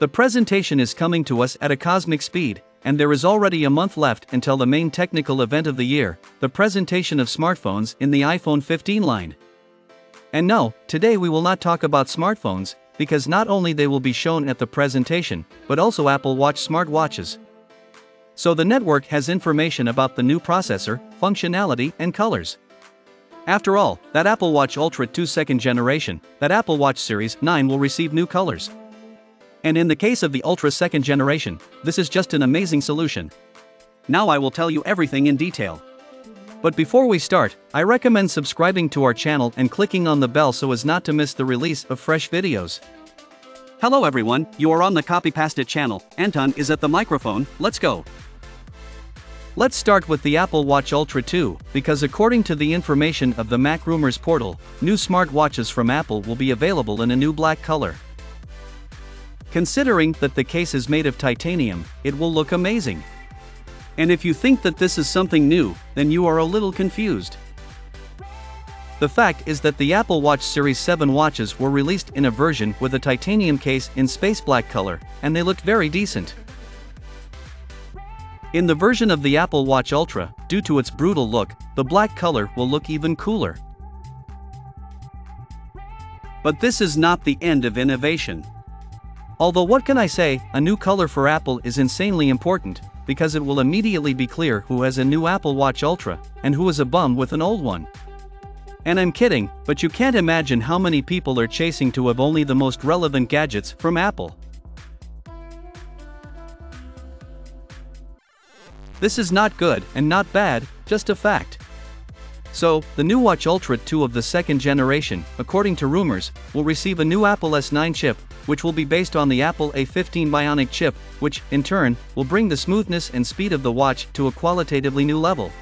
The presentation is coming to us at a cosmic speed, and there is already a month left until the main technical event of the year, the presentation of smartphones in the iPhone 15 line. And no, today we will not talk about smartphones, because not only they will be shown at the presentation, but also Apple Watch smartwatches. So the network has information about the new processor, functionality, and colors. After all, that Apple Watch Ultra 2 second generation, that Apple Watch Series 9 will receive new colors. And in the case of the Ultra 2nd generation, this is just an amazing solution. Now I will tell you everything in detail. But before we start, I recommend subscribing to our channel and clicking on the bell so as not to miss the release of fresh videos. Hello everyone, you are on the Copy Past It channel, Anton is at the microphone, let's go. Let's start with the Apple Watch Ultra 2, because according to the information of the Mac Rumors portal, new smartwatches from Apple will be available in a new black color. Considering that the case is made of titanium, it will look amazing. And if you think that this is something new, then you are a little confused. The fact is that the Apple Watch Series 7 watches were released in a version with a titanium case in space black color, and they looked very decent. In the version of the Apple Watch Ultra, due to its brutal look, the black color will look even cooler. But this is not the end of innovation. Although what can I say, a new color for Apple is insanely important, because it will immediately be clear who has a new Apple Watch Ultra, and who is a bum with an old one. And I'm kidding, but you can't imagine how many people are chasing to have only the most relevant gadgets from Apple. This is not good and not bad, just a fact. So, the new Watch Ultra 2 of the 2nd generation, according to rumors, will receive a new Apple S9 chip, which will be based on the Apple A15 Bionic chip, which, in turn, will bring the smoothness and speed of the watch to a qualitatively new level.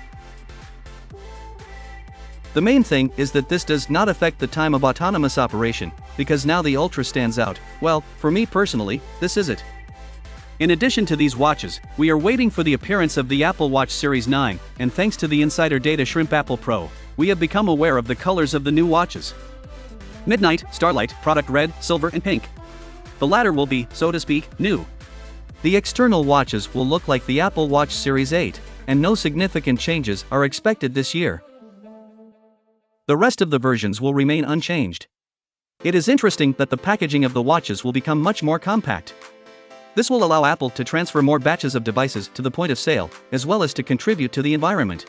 The main thing is that this does not affect the time of autonomous operation, because now the Ultra stands out. Well, for me personally, this is it. In addition to these watches, we are waiting for the appearance of the Apple Watch Series 9, and thanks to the insider data Shrimp Apple Pro, we have become aware of the colors of the new watches. Midnight, Starlight, Product Red, Silver and Pink. The latter will be, so to speak, new. The external watches will look like the Apple Watch Series 8, and no significant changes are expected this year. The rest of the versions will remain unchanged. It is interesting that the packaging of the watches will become much more compact. This will allow Apple to transfer more batches of devices to the point of sale, as well as to contribute to the environment.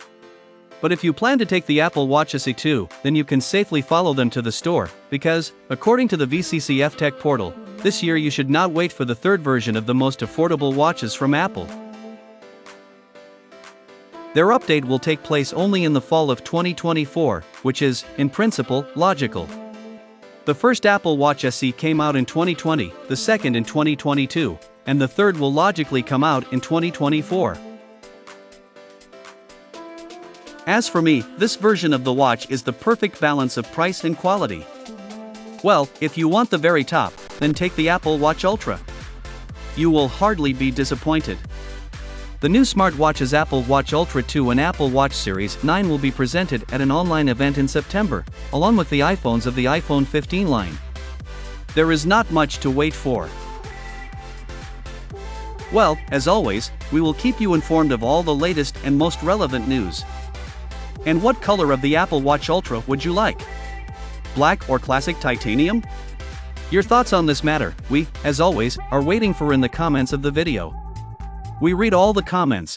But if you plan to take the Apple Watch SE 2, then you can safely follow them to the store, because, according to the VCCF Tech portal, this year you should not wait for the third version of the most affordable watches from Apple. Their update will take place only in the fall of 2024, which is, in principle, logical. The first Apple Watch SE came out in 2020, the second in 2022, and the third will logically come out in 2024. As for me, this version of the watch is the perfect balance of price and quality. Well, if you want the very top, then take the Apple Watch Ultra. You will hardly be disappointed. The new smartwatches Apple Watch Ultra 2 and Apple Watch Series 9 will be presented at an online event in September, along with the iPhones of the iPhone 15 line. There is not much to wait for. Well, as always, we will keep you informed of all the latest and most relevant news. And what color of the Apple Watch Ultra would you like? Black or classic titanium? Your thoughts on this matter, we, as always, are waiting for in the comments of the video. We read all the comments,